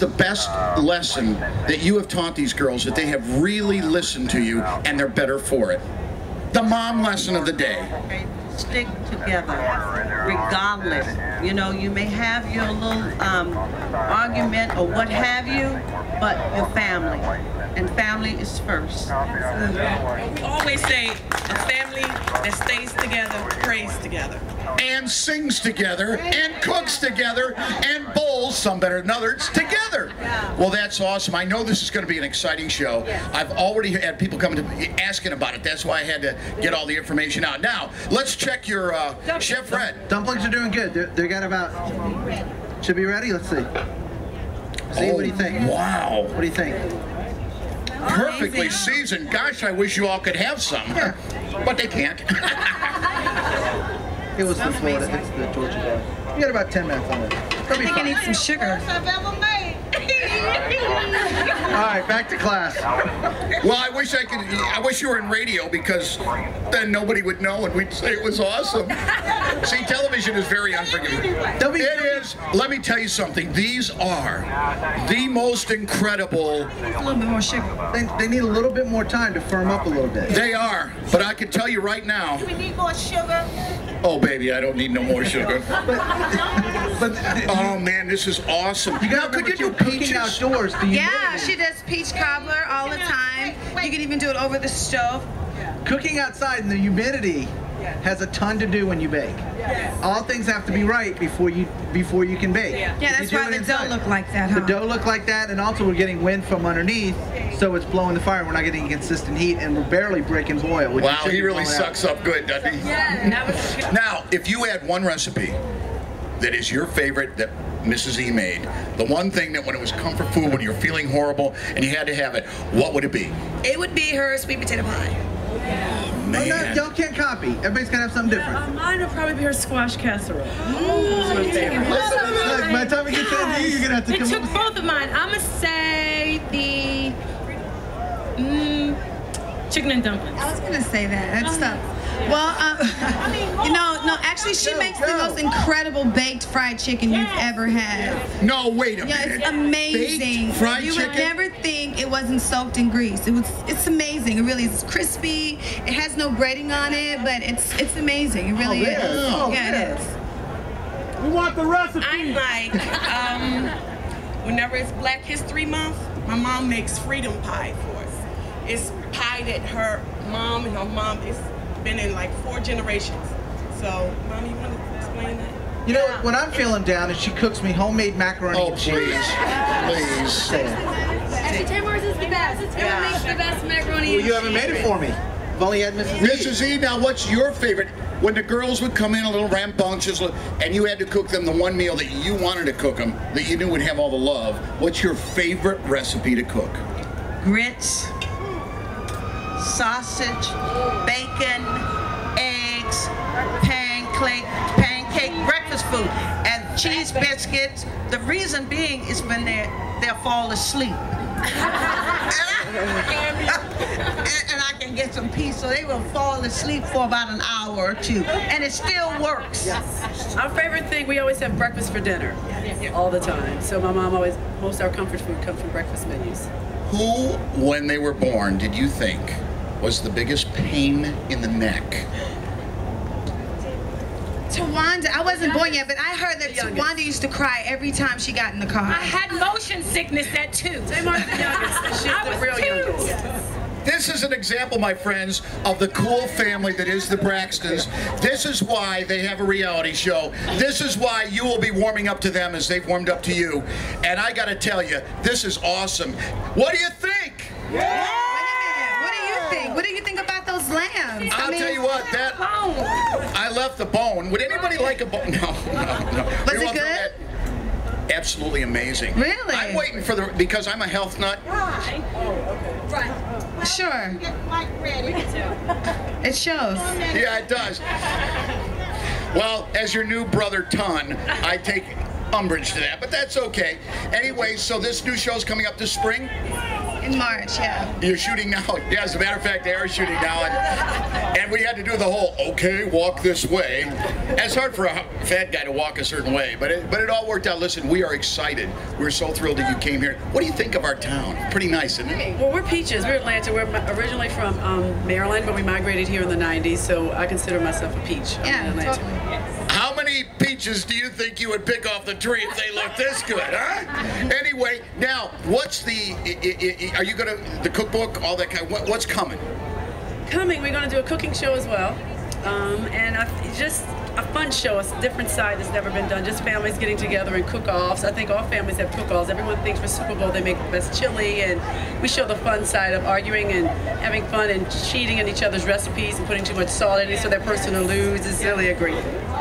the best lesson that you have taught these girls that they have really listened to you and they're better for it? The mom lesson of the day. Stick together, regardless. You know, you may have your little argument or what have you, but your family. And family is first. We always say a family that stays together, prays together. And sings together, and cooks together, and bowls, some better than others, together. Well, that's awesome. I know this is going to be an exciting show. I've already had people coming to me asking about it. That's why I had to get all the information out. Now, let's check your Chef Red. Dumplings are doing good. They got about, should be ready? Let's see. See, what do you think? Wow. What do you think? Perfectly seasoned. Gosh, I wish you all could have some. But they can't. It was the Florida, it's the Georgia guy. You got about 10 minutes on it. I think I need some sugar. All right, back to class. Well, I wish you were in radio, because then nobody would know and we'd say it was awesome. See, television is very unforgiving. It is. Let me tell you something. These are the most incredible. A little bit more sugar. They need a little bit more time to firm up a little bit. They are, but I can tell you right now. Do we need more sugar? Oh, baby, I don't need no more sugar. Oh, man, this is awesome. Now, could you do peaches outdoors? Yeah, she does peach cobbler all the time. You can even do it over the stove. Cooking outside in the humidity has a ton to do when you bake. All things have to be right before you can bake. Yeah, that's why the dough look like that, huh? The dough look like that, and also we're getting wind from underneath, so it's blowing the fire. We're not getting consistent heat, and we're barely breaking boil. Wow, he really sucks up good, doesn't he? Yeah. Now, if you had one recipe that is your favorite that Mrs. E made, the one thing that when it was comfort food, when you're feeling horrible and you had to have it, what would it be? It would be her sweet potato pie. Man. No, y'all can't copy. Everybody's gonna have something different. Mine would probably be her squash casserole. That's my favorite. Look, by the time we get to you, you're gonna have to It come took up with... both of mine. I'm gonna say the chicken and dumplings. I was gonna say that. That's tough. Well, no, actually, she makes the most incredible baked fried chicken you've ever had. No, wait a minute. Yeah, it's amazing. Baked fried you chicken? would never think it wasn't soaked in grease. It's amazing. It really is. It's crispy. It has no grating on it, but it's amazing. It really is. Oh, Yeah, it is. We want the recipe. I like, whenever it's Black History Month, my mom makes freedom pie for us. It's pie that her mom is been in like 4 generations. So, Mom, you want to explain that? You know, when I'm feeling down and she cooks me homemade macaroni Oh, and cheese. please. Say it. Actually, Tamara's is the best. It's gonna make the best macaroni Well, and you haven't made it for me. I've only had Mrs. E. Mrs. E, now what's your favorite? When the girls would come in a little rambunctious and you had to cook them the one meal that you wanted to cook them, that you knew would have all the love, what's your favorite recipe to cook? Grits, sausage, bacon, eggs, pancake, breakfast food, and cheese biscuits. The reason being is when they'll fall asleep. and I can get some peace, so they will fall asleep for about an hour or 2, and it still works. Yes. Our favorite thing, we always have breakfast for dinner. All the time. So my mom always, most of our comfort food comes from breakfast menus. Who, when they were born, did you think was the biggest pain in the neck? Tawanda, I wasn't born yet, but I heard that Tawanda used to cry every time she got in the car. I had motion sickness at 2. Tamar's the youngest, and she's the real youngest. This is an example, my friends, of the cool family that is the Braxtons. This is why they have a reality show. This is why you will be warming up to them as they've warmed up to you. And I gotta tell you, this is awesome. What do you think? Yeah. What do you think? What do you think about those lambs? I'll tell you what, I left the bone. Would anybody like a bone? No. Was it good? Absolutely amazing. Really? I'm waiting for because I'm a health nut. Sure. It shows. Yeah, it does. Well, as your new brother Ton, I take umbrage to that, but that's okay. Anyway, so this new show's coming up this spring? In March, yeah. You're shooting now? Yeah, as a matter of fact, they are shooting now. And we had to do the whole, okay, walk this way. And it's hard for a fat guy to walk a certain way, but it all worked out. Listen, we are excited. We're so thrilled that you came here. What do you think of our town? Pretty nice, isn't it? Well, we're peaches. We're Atlanta. We're originally from Maryland, but we migrated here in the 90s, so I consider myself a peach. Yeah, totally. How many peaches do you think you would pick off the tree if they look this good, huh? Anyway, now, what's are you going to, the cookbook, all that kind of, what's coming? We're going to do a cooking show as well. And just a fun show, a different side that's never been done. Just families getting together and cook-offs. I think all families have cook-offs. Everyone thinks for Super Bowl they make the best chili, and we show the fun side of arguing and having fun and cheating on each other's recipes and putting too much salt in it so that person will lose. It's really a great thing.